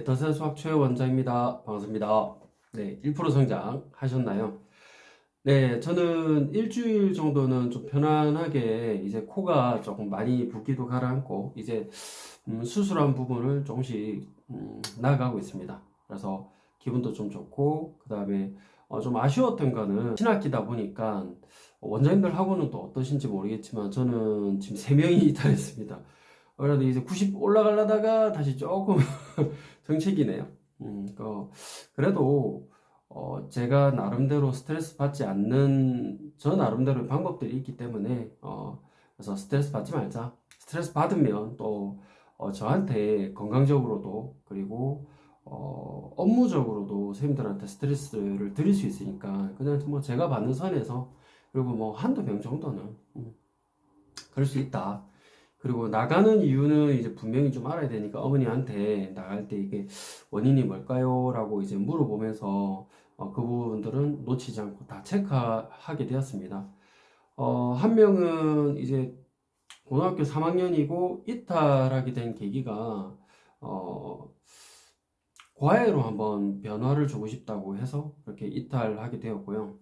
더세 수학 최 원장입니다. 반갑습니다. 네, 1% 성장 하셨나요? 네, 저는 일주일 정도는 좀 편안하게 이제 코가 조금 많이 붓기도 가라앉고 이제 수술한 부분을 조금씩 나아가고 있습니다. 그래서 기분도 좀 좋고 그 다음에 좀 아쉬웠던 거는 신학기다 보니까 원장님들하고는 또 어떠신지 모르겠지만 저는 지금 3명이 이탈했습니다. 그래도 이제 90 올라가려다가 다시 조금 정책이네요. 그래도 제가 나름대로 스트레스 받지 않는 저 나름대로의 방법들이 있기 때문에 그래서 스트레스 받지 말자. 스트레스 받으면 또 저한테 건강적으로도 그리고 업무적으로도 선생님들한테 스트레스를 드릴 수 있으니까 그냥 뭐 제가 받는 선에서 그리고 뭐 한두 명 정도는 그럴 수 있다. 그리고 나가는 이유는 이제 분명히 좀 알아야 되니까 어머니한테 나갈 때 이게 원인이 뭘까요? 라고 이제 물어보면서 그 부분들은 놓치지 않고 다 체크하게 되었습니다. 한 명은 이제 고등학교 3학년이고 이탈하게 된 계기가 어, 과외로 한번 변화를 주고 싶다고 해서 그렇게 이탈하게 되었고요.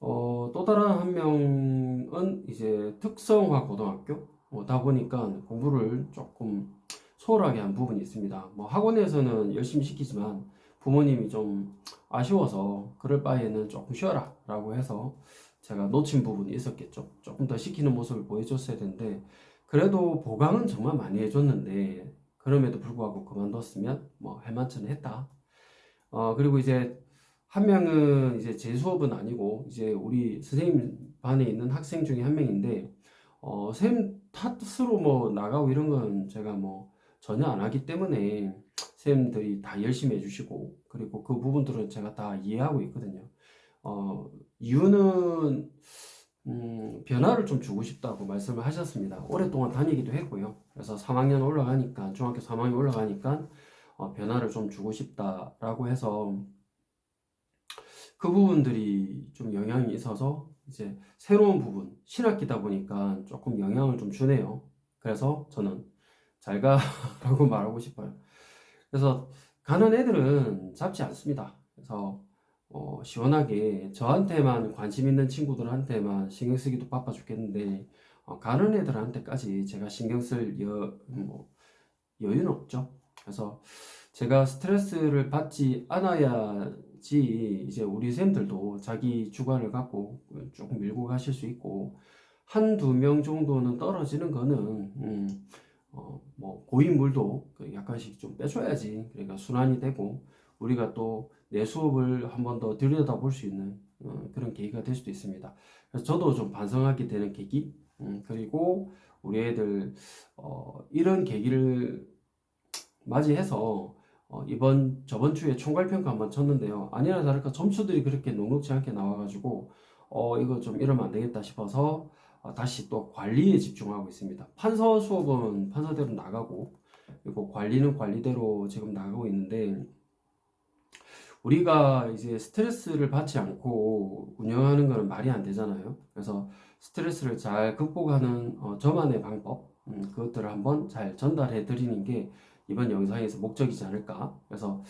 또 다른 한 명은 이제 특성화 고등학교다 보니까 공부를 조금 소홀하게 한 부분이 있습니다. 뭐 학원에서는 열심히 시키지만 부모님이 좀 아쉬워서 그럴 바에는 조금 쉬어라 라고 해서 제가 놓친 부분이 있었겠죠. 조금 더 시키는 모습을 보여줬어야 되는데 그래도 보강은 정말 많이 해줬는데 그럼에도 불구하고 그만뒀으면 뭐 할만치는 했다. 그리고 이제 한 명은 이제 제 수업은 아니고 이제 우리 선생님 반에 있는 학생 중에 한 명인데 선생님 탓으로 뭐 나가고 이런 건 제가 뭐 전혀 안 하기 때문에 선생님들이 다 열심히 해주시고 그리고 그 부분들은 제가 다 이해하고 있거든요. 이유는 변화를 좀 주고 싶다고 말씀을 하셨습니다. 오랫동안 다니기도 했고요. 그래서 3학년 올라가니까 중학교 3학년 올라가니까 변화를 좀 주고 싶다라고 해서 그 부분들이 좀 영향이 있어서 이제 새로운 부분, 신학기다 보니까 조금 영향을 좀 주네요. 그래서 저는 잘 가라고 말하고 싶어요. 그래서 가는 애들은 잡지 않습니다. 그래서 시원하게 저한테만 관심 있는 친구들한테만 신경 쓰기도 바빠 죽겠는데 가는 애들한테까지 제가 신경 쓸 여유는 없죠. 그래서 제가 스트레스를 받지 않아야지 이제 우리 쌤들도 자기 주관을 갖고 조금 밀고 가실 수 있고 한두 명 정도는 떨어지는 거는 뭐 고인물도 그 약간씩 좀 빼줘야지 그러니까 순환이 되고 우리가 또 내 수업을 한 번 더 들여다볼 수 있는 그런 계기가 될 수도 있습니다. 그래서 저도 좀 반성하게 되는 계기 그리고 우리 애들 이런 계기를 맞이해서 저번 주에 총괄평가 한번 쳤는데요. 아니나 다를까 점수들이 그렇게 녹록지 않게 나와가지고 이거 좀 이러면 안 되겠다 싶어서 다시 또 관리에 집중하고 있습니다. 판서 수업은 판서대로 나가고 그리고 관리는 관리대로 지금 나가고 있는데 우리가 이제 스트레스를 받지 않고 운영하는 거는 말이 안 되잖아요. 그래서 스트레스를 잘 극복하는 저만의 방법 그것들을 한번 잘 전달해 드리는 게 이번 영상에서 목적이지 않을까. 그래서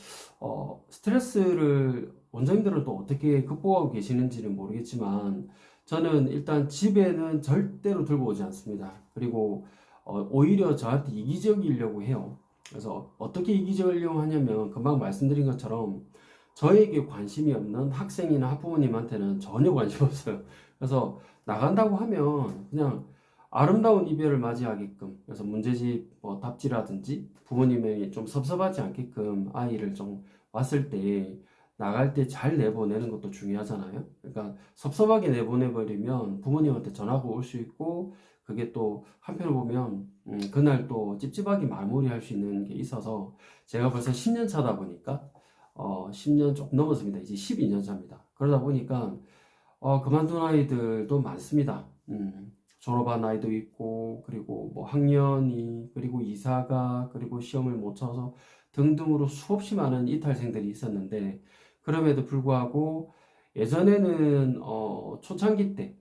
스트레스를 원장님들은 또 어떻게 극복하고 계시는지는 모르겠지만 저는 일단 집에는 절대로 들고 오지 않습니다. 그리고 오히려 저한테 이기적이려고 해요. 그래서 어떻게 이기적이려고 하냐면 금방 말씀드린 것처럼 저에게 관심이 없는 학생이나 학부모님한테는 전혀 관심 없어요. 그래서 나간다고 하면 그냥 아름다운 이별을 맞이하게끔 그래서 문제집 뭐 답지라든지 부모님이 좀 섭섭하지 않게끔 아이를 좀 왔을 때 나갈 때 잘 내보내는 것도 중요하잖아요. 그러니까 섭섭하게 내보내버리면 부모님한테 전화가 올 수 있고 그게 또 한편으로 보면 그날 또 찝찝하게 마무리할 수 있는 게 있어서 제가 벌써 10년 차다 보니까 10년 조금 넘었습니다. 이제 12년 차입니다. 그러다 보니까 그만둔 아이들도 많습니다. 졸업한 아이도 있고 그리고 뭐 학년이 그리고 이사가 그리고 시험을 못 쳐서 등등으로 수없이 많은 이탈생들이 있었는데 그럼에도 불구하고 예전에는 초창기 때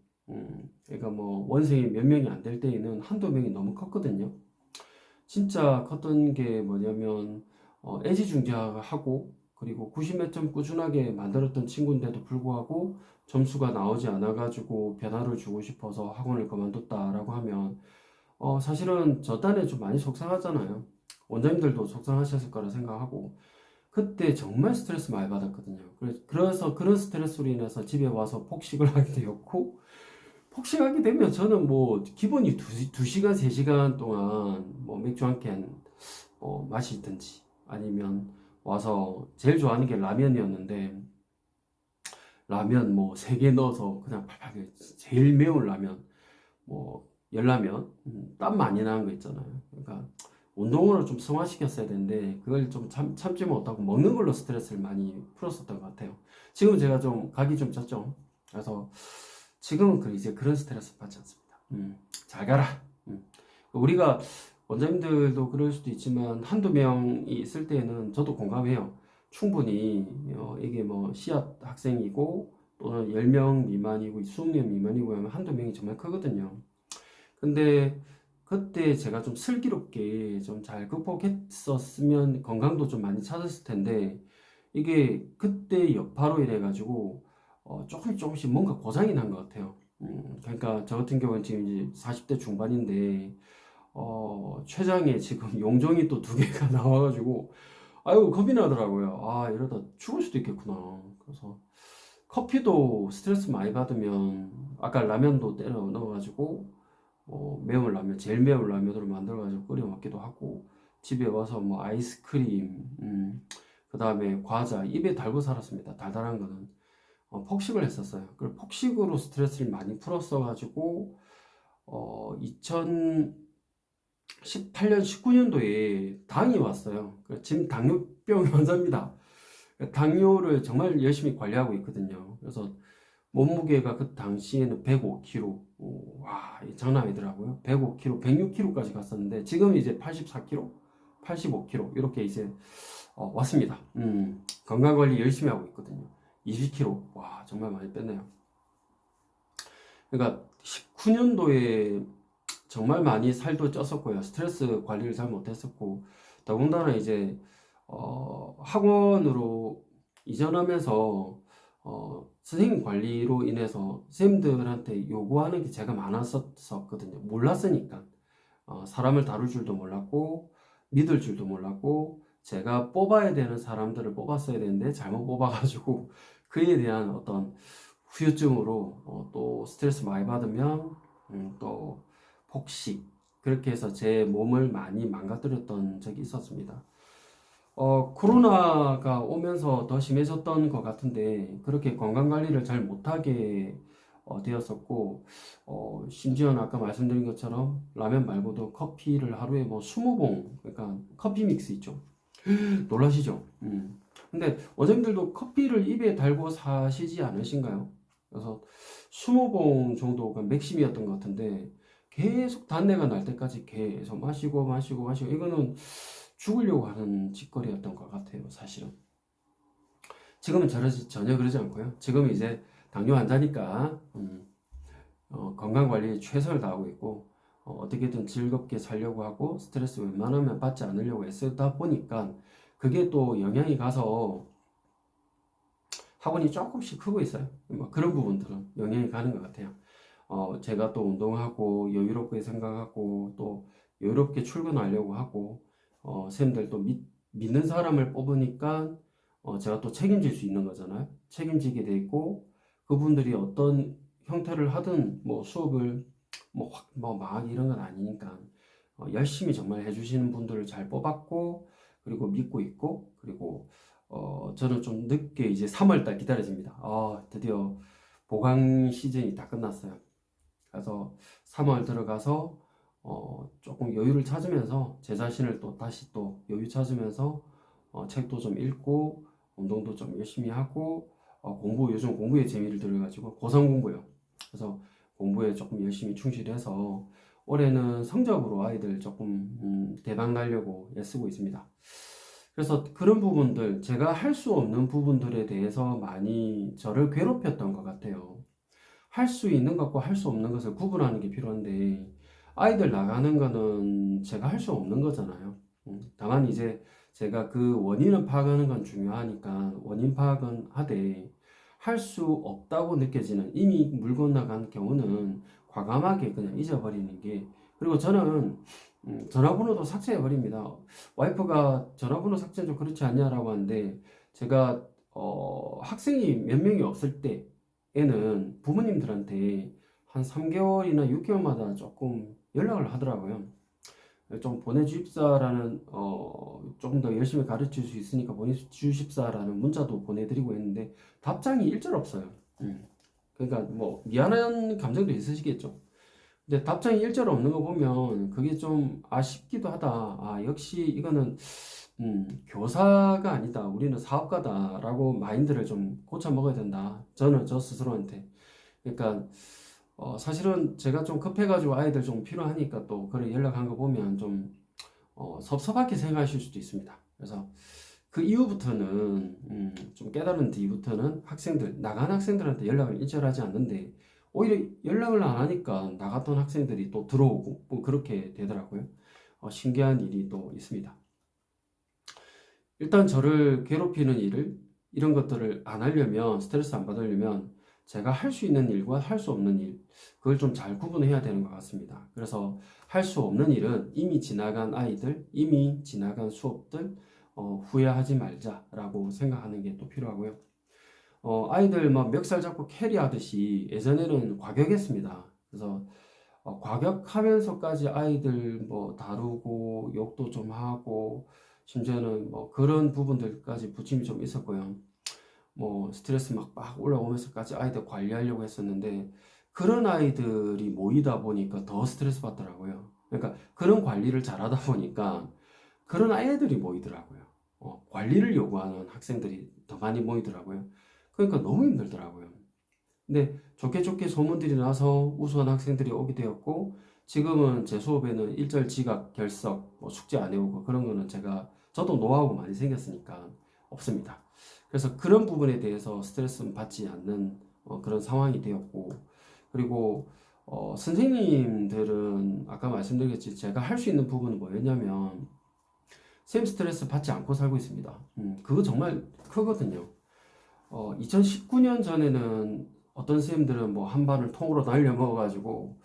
그러니까 뭐 원생이 몇 명이 안 될 때에는 한두 명이 너무 컸거든요. 진짜 컸던 게 뭐냐면 애지중지하고 그리고 90몇 점 꾸준하게 만들었던 친구인데도 불구하고 점수가 나오지 않아가지고 변화를 주고 싶어서 학원을 그만뒀다라고 하면 사실은 저 딴에 좀 많이 속상하잖아요. 원장님들도 속상하셨을 거라 생각하고 그때 정말 스트레스 많이 받았거든요. 그래서 그런 스트레스로 인해서 집에 와서 폭식을 하게 되었고 폭식하게 되면 저는 뭐 기본이 2시간, 3시간 동안 뭐 맥주 한 캔 마시든지 아니면 와서 제일 좋아하는 게 라면이었는데 라면 뭐 3개 넣어서 그냥 팔팔 제일 매운 라면 뭐 열라면 땀 많이 나는 거 있잖아요. 그러니까 운동으로 좀 승화시켰어야 되는데 그걸 좀 참지 못하고 먹는 걸로 스트레스를 많이 풀었었던 것 같아요. 지금 제가 좀 각이 좀 쪘죠. 그래서 지금은 이제 그런 스트레스 받지 않습니다. 잘 가라. 우리가 원장님들도 그럴 수도 있지만 한두 명이 있을 때는 저도 공감해요. 충분히 이게 뭐 씨앗 학생이고 또는 10명 미만이고 20명 미만이고 하면 한두 명이 정말 크거든요. 근데 그때 제가 좀 슬기롭게 좀 잘 극복했었으면 건강도 좀 많이 찾았을 텐데 이게 그때 여파로 인해 가지고 조금씩 뭔가 고장이 난 것 같아요. 그러니까 저 같은 경우는 지금 이제 40대 중반인데 췌장에 지금 용종이 또 2개가 나와가지고 아이고 겁이 나더라고요. 아 이러다 죽을 수도 있겠구나. 그래서 커피도 스트레스 많이 받으면 아까 라면도 때려 넣어가지고 매운 라면 제일 매운 라면으로 만들어가지고 끓여 먹기도 하고 집에 와서 뭐 아이스크림 그 다음에 과자 입에 달고 살았습니다. 달달한 거는 폭식을 했었어요. 그리고 폭식으로 스트레스를 많이 풀었어가지고 2018년 19년도에 당이 왔어요. 지금 당뇨병 환자입니다. 당뇨를 정말 열심히 관리하고 있거든요. 그래서 몸무게가 그 당시에는 105kg. 와, 장난 아니더라고요. 105kg, 106kg까지 갔었는데, 지금 이제 84kg, 85kg, 이렇게 이제, 왔습니다. 건강관리 열심히 하고 있거든요. 20kg. 와, 정말 많이 뺐네요. 그러니까 19년도에 정말 많이 살도 쪘었고요. 스트레스 관리를 잘 못했었고, 더군다나 이제, 학원으로 이전하면서 선생님 관리로 인해서 선생님들한테 요구하는 게 제가 많았었거든요. 몰랐으니까. 사람을 다룰 줄도 몰랐고, 믿을 줄도 몰랐고, 제가 뽑아야 되는 사람들을 뽑았어야 되는데, 잘못 뽑아가지고, 그에 대한 어떤 후유증으로 또 스트레스 많이 받으면, 또 폭식, 그렇게 해서 제 몸을 많이 망가뜨렸던 적이 있었습니다. 코로나가 오면서 더 심해졌던 것 같은데, 그렇게 건강관리를 잘 못하게 되었었고, 심지어는 아까 말씀드린 것처럼 라면 말고도 커피를 하루에 뭐 20봉, 그러니까 커피 믹스 있죠. 놀라시죠? 근데 원장님들도 커피를 입에 달고 사시지 않으신가요? 그래서 20봉 정도가 맥심이었던 것 같은데, 계속 단내가 날 때까지 계속 마시고, 이거는 죽으려고 하는 짓거리였던 것 같아요, 사실은. 지금은 전혀 그러지 않고요. 지금은 이제 당뇨 환자니까 건강 관리에 최선을 다하고 있고 어떻게든 즐겁게 살려고 하고 스트레스 웬만하면 받지 않으려고 애쓰다 보니까 그게 또 영향이 가서 학원이 조금씩 크고 있어요. 뭐 그런 부분들은 영향이 가는 것 같아요. 제가 또 운동하고 여유롭게 생각하고 또 여유롭게 출근하려고 하고 선생님들 또 믿는 사람을 뽑으니까 제가 또 책임질 수 있는 거잖아요. 책임지게 돼 있고 그분들이 어떤 형태를 하든 뭐 수업을 뭐 망하기 이런 건 아니니까 열심히 정말 해주시는 분들을 잘 뽑았고 그리고 믿고 있고 그리고 저는 좀 늦게 이제 3월달 기다려집니다. 드디어 보강 시즌이 다 끝났어요. 그래서 3월 들어가서 조금 여유를 찾으면서 제 자신을 또 다시 또 여유 찾으면서 책도 좀 읽고 운동도 좀 열심히 하고 요즘 공부에 재미를 들여가지고 고3 공부요. 그래서 공부에 조금 열심히 충실해서 올해는 성적으로 아이들 조금 대박 나려고 애쓰고 있습니다. 그래서 그런 부분들 제가 할 수 없는 부분들에 대해서 많이 저를 괴롭혔던 것 같아요. 할 수 있는 것과 할 수 없는 것을 구분하는 게 필요한데 아이들 나가는 거는 제가 할 수 없는 거잖아요. 다만 이제 제가 그 원인을 파악하는 건 중요하니까 원인 파악은 하되 할 수 없다고 느껴지는 이미 물 건너간 경우는 과감하게 그냥 잊어버리는 게 그리고 저는 전화번호도 삭제해버립니다. 와이프가 전화번호 삭제 좀 그렇지 않냐라고 하는데 제가 학생이 몇 명이 없을 때에는 부모님들한테 한 3개월이나 6개월마다 조금 연락을 하더라고요. 좀 보내주십사라는 조금 더 열심히 가르칠 수 있으니까 보내주십사라는 문자도 보내드리고 했는데 답장이 일절 없어요. 그러니까 뭐 미안한 감정도 있으시겠죠. 근데 답장이 일절 없는 거 보면 그게 좀 아쉽기도 하다. 아 역시 이거는 교사가 아니다. 우리는 사업가다라고 마인드를 좀 고쳐 먹어야 된다. 저는 저 스스로한테. 그러니까 사실은 제가 좀 급해가지고 아이들 좀 필요하니까 또 그래 연락한 거 보면 좀 섭섭하게 생각하실 수도 있습니다. 그래서 그 이후부터는 좀 깨달은 뒤부터는 학생들 나간 학생들한테 연락을 일절하지 않는데 오히려 연락을 안 하니까 나갔던 학생들이 또 들어오고 뭐 그렇게 되더라고요. 신기한 일이 또 있습니다. 일단 저를 괴롭히는 일을 이런 것들을 안 하려면 스트레스 안 받으려면 제가 할 수 있는 일과 할 수 없는 일 그걸 좀 잘 구분해야 되는 것 같습니다. 그래서 할 수 없는 일은 이미 지나간 아이들, 이미 지나간 수업들 후회하지 말자라고 생각하는 게 또 필요하고요. 아이들 막 멱살 잡고 캐리하듯이 예전에는 과격했습니다. 그래서 과격하면서까지 아이들 뭐 다루고 욕도 좀 하고 심지어는 뭐 그런 부분들까지 부침이 좀 있었고요. 뭐 스트레스 막 올라오면서까지 아이들 관리하려고 했었는데 그런 아이들이 모이다 보니까 더 스트레스 받더라고요. 그러니까 그런 관리를 잘하다 보니까 그런 아이들이 모이더라고요. 관리를 요구하는 학생들이 더 많이 모이더라고요. 그러니까 너무 힘들더라고요. 근데 좋게 좋게 소문들이 나서 우수한 학생들이 오게 되었고 지금은 제 수업에는 일절 지각, 결석, 뭐 숙제 안 해오고 그런 거는 저도 노하우가 많이 생겼으니까 없습니다. 그래서 그런 부분에 대해서 스트레스 받지 않는 그런 상황이 되었고 그리고 선생님들은 아까 말씀드렸지 제가 할 수 있는 부분은 뭐였냐면 쌤 스트레스 받지 않고 살고 있습니다. 그거 정말 크거든요. 2019년 전에는 어떤 선생님들은 뭐 한 반을 통으로 날려 먹어가지고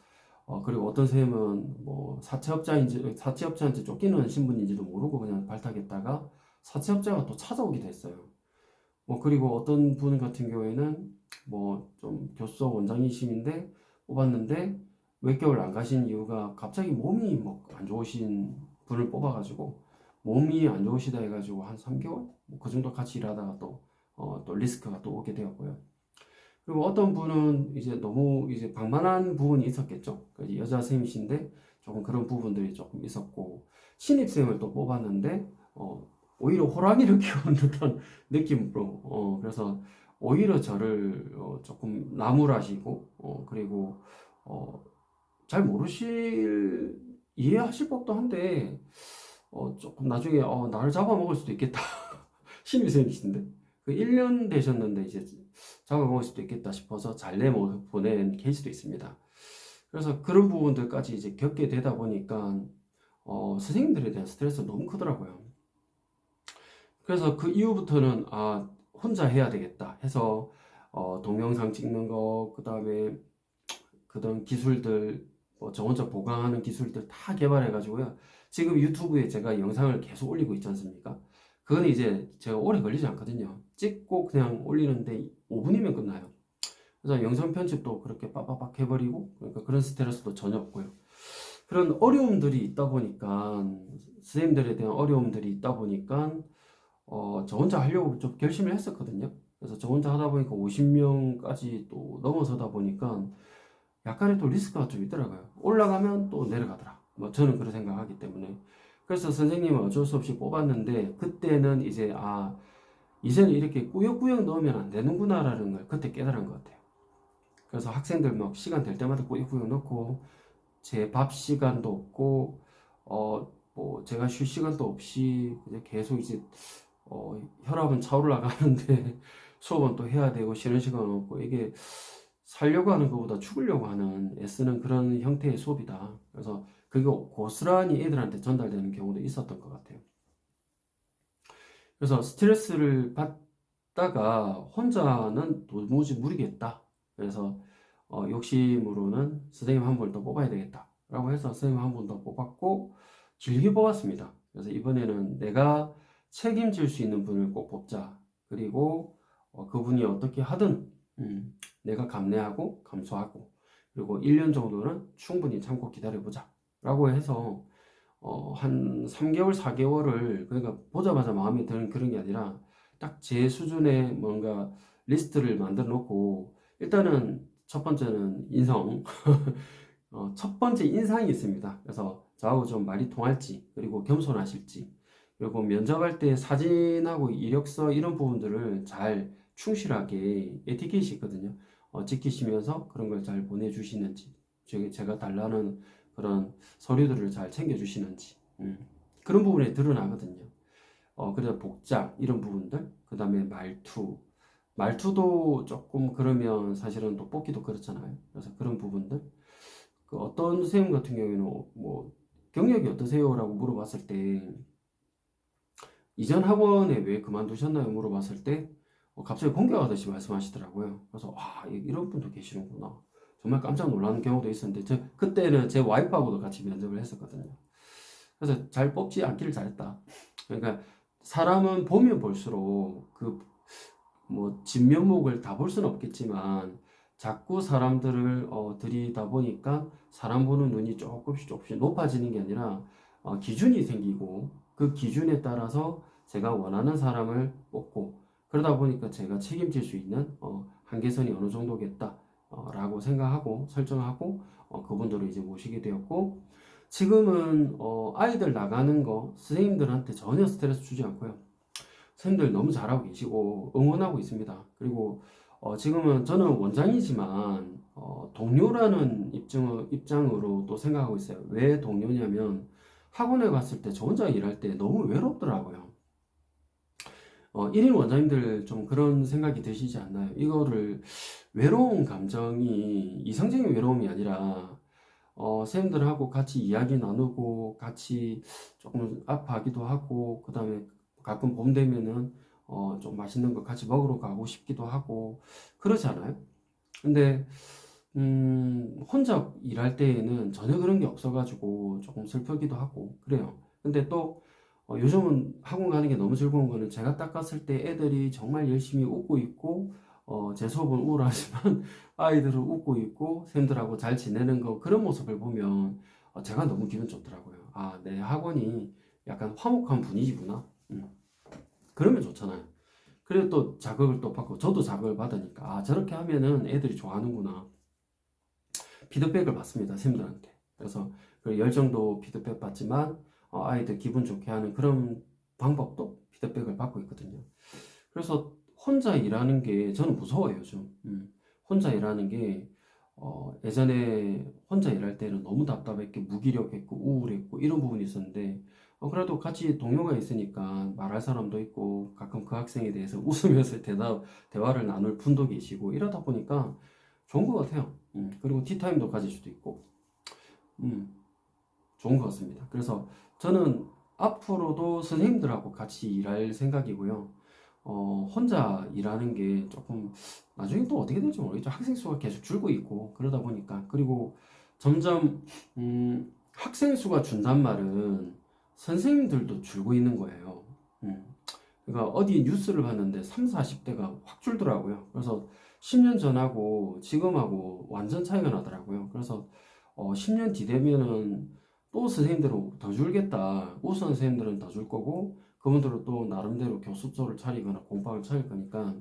그리고 어떤 선생님은 뭐 사채업자한테 쫓기는 신분인지도 모르고 그냥 발탁했다가 사채업자가 또 찾아오기도 했어요. 뭐 그리고 어떤 분 같은 경우에는 뭐 좀 교수석 원장이심인데 뽑았는데 몇 개월 안 가신 이유가 갑자기 몸이 뭐 안 좋으신 분을 뽑아가지고 몸이 안 좋으시다 해가지고 한 3개월 뭐그 정도 같이 일하다가 또 리스크가 또 오게 되었고요. 그리고 어떤 분은 이제 너무 이제 방만한 부분이 있었겠죠. 그 여자 선생님이신데 조금 그런 부분들이 조금 있었고 신입생을 또 뽑았는데 오히려 호랑이를 키우는 듯한 느낌으로 그래서 오히려 저를 조금 나무라시고 그리고 잘 모르실 이해하실 법도 한데 조금 나중에 나를 잡아먹을 수도 있겠다. 신입생이신데 그 1년 되셨는데 이제 잡아먹을 수도 있겠다 싶어서 잘 내보낸 케이스도 있습니다. 그래서 그런 부분들까지 이제 겪게 되다 보니까 선생님들에 대한 스트레스가 너무 크더라고요. 그래서 그 이후부터는 혼자 해야 되겠다 해서 동영상 찍는 거 그다음에 그런 기술들 저 혼자 보강하는 기술들 다 개발해 가지고요. 지금 유튜브에 제가 영상을 계속 올리고 있지 않습니까? 그건 이제 제가 오래 걸리지 않거든요. 찍고 그냥 올리는데 5분이면 끝나요. 그래서 영상 편집도 그렇게 빠바박 해버리고 그러니까 그런 스트레스도 전혀 없고요. 그런 어려움들이 있다 보니까 선생님들에 대한 어려움들이 있다 보니까 저 혼자 하려고 좀 결심을 했었거든요. 그래서 저 혼자 하다 보니까 50명까지 또 넘어서다 보니까 약간의 또 리스크가 좀 있더라고요. 올라가면 또 내려가더라. 뭐 저는 그런 생각하기 때문에. 그래서 선생님은 어쩔 수 없이 뽑았는데 그때는 이제는 이렇게 꾸역꾸역 넣으면 안 되는구나라는 걸 그때 깨달은 것 같아요. 그래서 학생들 막 시간 될 때마다 꾸역꾸역 넣고 제 밥 시간도 없고 뭐 제가 쉴 시간도 없이 이제 계속 이제 혈압은 차오르 가는데 수업은 또 해야 되고 쉬는 시간 없고 이게 살려고 하는 것보다 죽으려고 하는 애쓰는 그런 형태의 수업이다. 그래서 그게 고스란히 애들한테 전달되는 경우도 있었던 것 같아요. 그래서 스트레스를 받다가 혼자는 도무지 무리겠다. 그래서 욕심으로는 선생님 한 번 더 뽑아야 되겠다 라고 해서 선생님 한 번 더 뽑았고 길게 뽑았습니다. 그래서 이번에는 내가 책임질 수 있는 분을 꼭 뽑자. 그리고 그분이 어떻게 하든 내가 감내하고 감수하고 그리고 1년 정도는 충분히 참고 기다려보자 라고 해서 한 3개월, 4개월을 그러니까 보자마자 마음에 드는 그런 게 아니라 딱 제 수준의 뭔가 리스트를 만들어 놓고 일단은 첫 번째는 인성 첫 번째 인상이 있습니다. 그래서 저하고 좀 말이 통할지 그리고 겸손하실지 그리고 면접할 때 사진하고 이력서 이런 부분들을 잘 충실하게 에티켓이 있거든요. 지키시면서 그런 걸 잘 보내주시는지 제가 달라는 그런 서류들을 잘 챙겨주시는지 그런 부분에 드러나거든요. 그래서 복장 이런 부분들 그 다음에 말투도 조금 그러면 사실은 또 뽑기도 그렇잖아요. 그래서 그런 부분들 그 어떤 선생님 같은 경우에는 뭐 경력이 어떠세요라고 물어봤을 때 이전 학원에 왜 그만두셨나요 물어봤을 때 갑자기 공격하듯이 말씀하시더라고요. 그래서 이런 분도 계시는구나. 정말 깜짝 놀라는 경우도 있었는데 그때는 제 와이프하고도 같이 면접을 했었거든요. 그래서 잘 뽑지 않기를 잘했다. 그러니까 사람은 보면 볼수록 그 뭐 진면목을 다 볼 수는 없겠지만 자꾸 사람들을 들이다 보니까 사람 보는 눈이 조금씩 높아지는 게 아니라 기준이 생기고 그 기준에 따라서 제가 원하는 사람을 뽑고 그러다 보니까 제가 책임질 수 있는 한계선이 어느 정도겠다 라고 생각하고 설정하고 그분들을 이제 모시게 되었고 지금은 아이들 나가는 거 선생님들한테 전혀 스트레스 주지 않고요. 선생님들 너무 잘하고 계시고 응원하고 있습니다. 그리고 지금은 저는 원장이지만 동료라는 입장으로 또 생각하고 있어요. 왜 동료냐면 학원에 갔을 때 저 혼자 일할 때 너무 외롭더라고요. 1인 원장님들 좀 그런 생각이 드시지 않나요? 이거를 외로운 감정이 이성적인 외로움이 아니라 선생님들하고 같이 이야기 나누고 같이 조금 아파하기도 하고 그 다음에 가끔 봄 되면은 좀 맛있는 거 같이 먹으러 가고 싶기도 하고 그러지 않아요? 근데 혼자 일할 때에는 전혀 그런 게 없어가지고 조금 슬프기도 하고 그래요. 근데 또 요즘은 학원 가는 게 너무 즐거운 거는 제가 딱 갔을 때 애들이 정말 열심히 웃고 있고 제 수업은 우울하지만 아이들은 웃고 있고 쌤들하고 잘 지내는 거 그런 모습을 보면 제가 너무 기분 좋더라고요. 내 학원이 약간 화목한 분위기구나. 그러면 좋잖아요. 그리고 또 자극을 또 받고 저도 자극을 받으니까 저렇게 하면은 애들이 좋아하는구나. 피드백을 받습니다. 쌤들한테. 그래서 그 열정도 피드백 받지만 아이들 기분 좋게 하는 그런 방법도 피드백을 받고 있거든요. 그래서 혼자 일하는 게 저는 무서워요, 요즘. 혼자 일하는 게 예전에 혼자 일할 때는 너무 답답했고 무기력했고 우울했고 이런 부분이 있었는데 그래도 같이 동료가 있으니까 말할 사람도 있고 가끔 그 학생에 대해서 웃으면서 대화를 나눌 분도 계시고 이러다 보니까 좋은 것 같아요. 그리고 티타임도 가질 수도 있고 좋은 것 같습니다. 그래서 저는 앞으로도 선생님들하고 같이 일할 생각이고요. 혼자 일하는 게 조금 나중에 또 어떻게 될지 모르겠죠. 학생 수가 계속 줄고 있고 그러다 보니까 그리고 점점 학생 수가 준단 말은 선생님들도 줄고 있는 거예요. 그러니까 어디 뉴스를 봤는데 3, 40대가 확 줄더라고요. 그래서 10년 전하고 지금하고 완전 차이가 나더라고요. 그래서 10년 뒤 되면은 또 선생님들은 더 줄겠다. 우수 선생님들은 더 줄 거고 그분들은 또 나름대로 교습소를 차리거나 공방을 차릴 거니까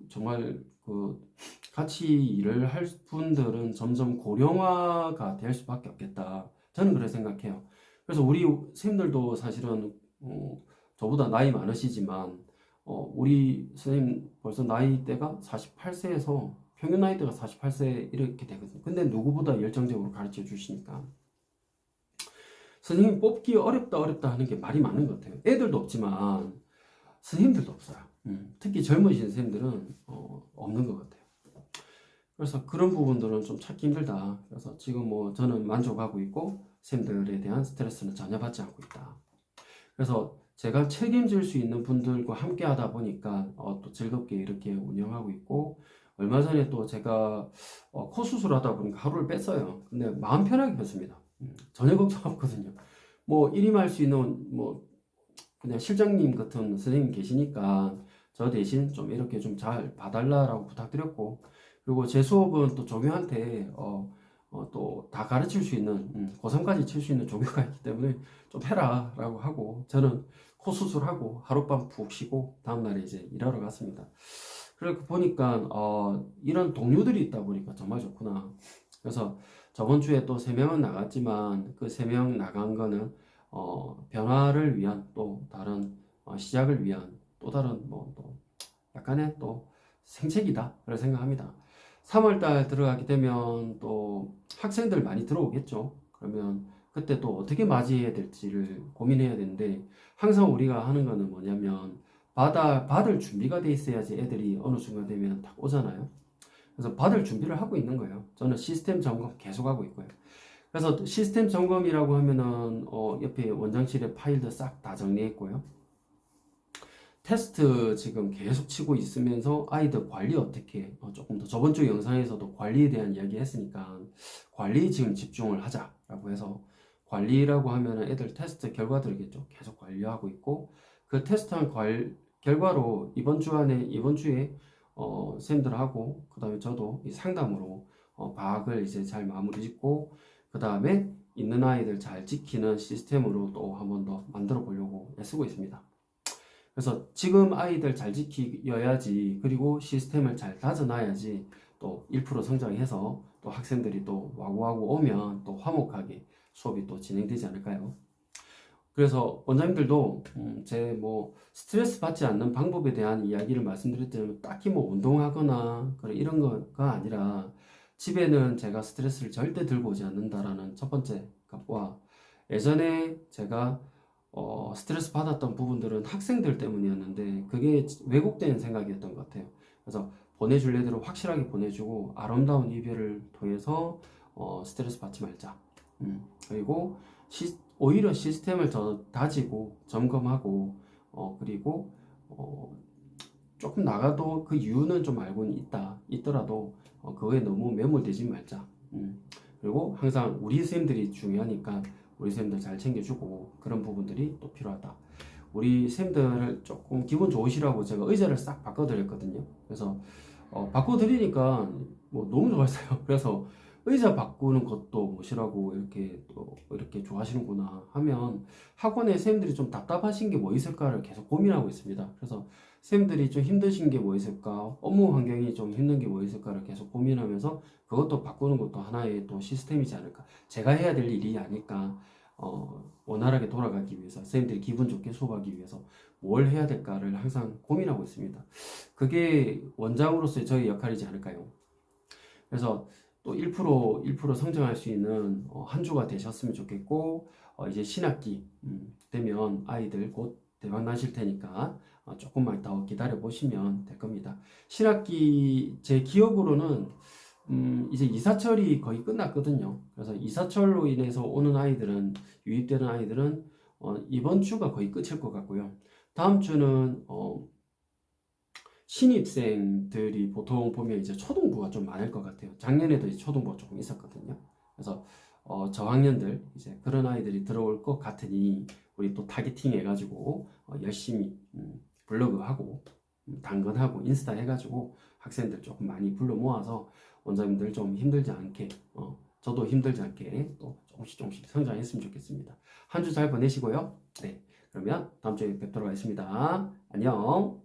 정말 그 같이 일을 할 분들은 점점 고령화가 될 수밖에 없겠다. 저는 그렇게 생각해요. 그래서 우리 선생님들도 사실은 저보다 나이 많으시지만 우리 선생님 벌써 나이대가 48세에서 평균 나이대가 48세 이렇게 되거든요. 근데 누구보다 열정적으로 가르쳐 주시니까 선생님 뽑기 어렵다 하는 게 말이 많은 것 같아요. 애들도 없지만 선생님들도 없어요. 특히 젊으신 선생님들은 없는 것 같아요. 그래서 그런 부분들은 좀 찾기 힘들다. 그래서 지금 뭐 저는 만족하고 있고 선생님들에 대한 스트레스는 전혀 받지 않고 있다. 그래서 제가 책임질 수 있는 분들과 함께 하다 보니까 또 즐겁게 이렇게 운영하고 있고, 얼마 전에 또 제가 코 수술하다 보니까 하루를 뺐어요. 근데 마음 편하게 뺐습니다. 전혀 걱정 없거든요. 뭐 일임할 수 있는 뭐 그냥 실장님 같은 선생님 계시니까 저 대신 좀 이렇게 좀 잘 봐달라라고 부탁드렸고, 그리고 제 수업은 또 조교한테 또 다 가르칠 수 있는 고3까지 칠 수 있는 조교가 있기 때문에 좀 해라 라고 하고, 저는 코 수술하고 하룻밤 푹 쉬고 다음날에 이제 일하러 갔습니다. 그렇게 보니까 이런 동료들이 있다 보니까 정말 좋구나. 그래서 저번 주에 또 3명은 나갔지만 그 3명 나간 거는 변화를 위한 또 다른 시작을 위한 또 다른 뭐 또 약간의 또 생책이다 그렇게 생각합니다. 3월달 들어가게 되면 또 학생들 많이 들어오겠죠. 그러면 그때 또 어떻게 맞이해야 될지를 고민해야 되는데, 항상 우리가 하는 거는 뭐냐면 받을 준비가 돼 있어야지 애들이 어느 순간 되면 딱 오잖아요. 그래서 받을 준비를 하고 있는 거예요. 저는 시스템 점검 계속 하고 있고요. 그래서 시스템 점검이라고 하면은 옆에 원장실에 파일도 싹 다 정리했고요. 테스트 지금 계속 치고 있으면서 아이들 관리 어떻게 조금 더 저번 주 영상에서도 관리에 대한 이야기 했으니까 관리 지금 집중을 하자라고 해서, 관리라고 하면은 애들 테스트 결과들이겠죠. 계속 관리하고 있고, 그 테스트한 결과로 이번 주에 쌤들하고 그 다음에 저도 이 상담으로 파악을 이제 잘 마무리 짓고, 그 다음에 있는 아이들 잘 지키는 시스템으로 또 한 번 더 만들어 보려고 애쓰고 있습니다. 그래서 지금 아이들 잘 지켜야지, 그리고 시스템을 잘 다져놔야지 또 1% 성장해서 또 학생들이 또 와구와구 오면 또 화목하게 수업이 또 진행되지 않을까요? 그래서 원장님들도 제 뭐 스트레스 받지 않는 방법에 대한 이야기를 말씀드렸더니, 딱히 뭐 운동하거나 그런 이런 거가 아니라 집에는 제가 스트레스를 절대 들고 오지 않는다라는 첫 번째 것과, 예전에 제가 스트레스 받았던 부분들은 학생들 때문이었는데 그게 왜곡된 생각이었던 것 같아요. 그래서 보내줄 애들은 확실하게 보내주고 아름다운 이별을 통해서 스트레스 받지 말자. 그리고 오히려 시스템을 더 다지고 점검하고 그리고 조금 나가도 그 이유는 좀 알고는 있더라도 그거에 너무 매몰되지 말자. 그리고 항상 우리 선생님들이 중요하니까 우리 쌤들 잘 챙겨주고, 그런 부분들이 또 필요하다. 우리 쌤들 조금 기분 좋으시라고 제가 의자를 싹 바꿔드렸거든요. 그래서 바꿔드리니까 뭐 너무 좋았어요. 그래서 의자 바꾸는 것도 뭐시라고 이렇게 또 이렇게 좋아하시는구나 하면, 학원에 쌤들이 좀 답답하신 게 뭐 있을까를 계속 고민하고 있습니다. 그래서 쌤들이 좀 힘드신 게 뭐 있을까, 업무 환경이 좀 힘든 게 뭐 있을까를 계속 고민하면서 그것도 바꾸는 것도 하나의 또 시스템이지 않을까. 제가 해야 될 일이 아닐까. 원활하게 돌아가기 위해서, 선생님들이 기분 좋게 수업하기 위해서 뭘 해야 될까를 항상 고민하고 있습니다. 그게 원장으로서의 저희 역할이지 않을까요? 그래서 또 1% 성장할 수 있는 한 주가 되셨으면 좋겠고, 이제 신학기 되면 아이들 곧 대박 나실 테니까 조금만 더 기다려 보시면 될 겁니다. 신학기 제 기억으로는 이제 이사철이 거의 끝났거든요. 그래서 이사철로 인해서 오는 아이들은, 유입되는 아이들은 이번 주가 거의 끝일 것 같고요. 다음 주는 신입생들이 보통 보면 이제 초등부가 좀 많을 것 같아요. 작년에도 이제 초등부가 조금 있었거든요. 그래서 저학년들 이제 그런 아이들이 들어올 것 같으니 우리 또 타겟팅 해가지고 열심히 블로그하고 당근하고 인스타 해가지고 학생들 조금 많이 불러 모아서 원장님들 좀 힘들지 않게 저도 힘들지 않게 또 조금씩 성장했으면 좋겠습니다. 한 주 잘 보내시고요. 네, 그러면 다음 주에 뵙도록 하겠습니다. 안녕.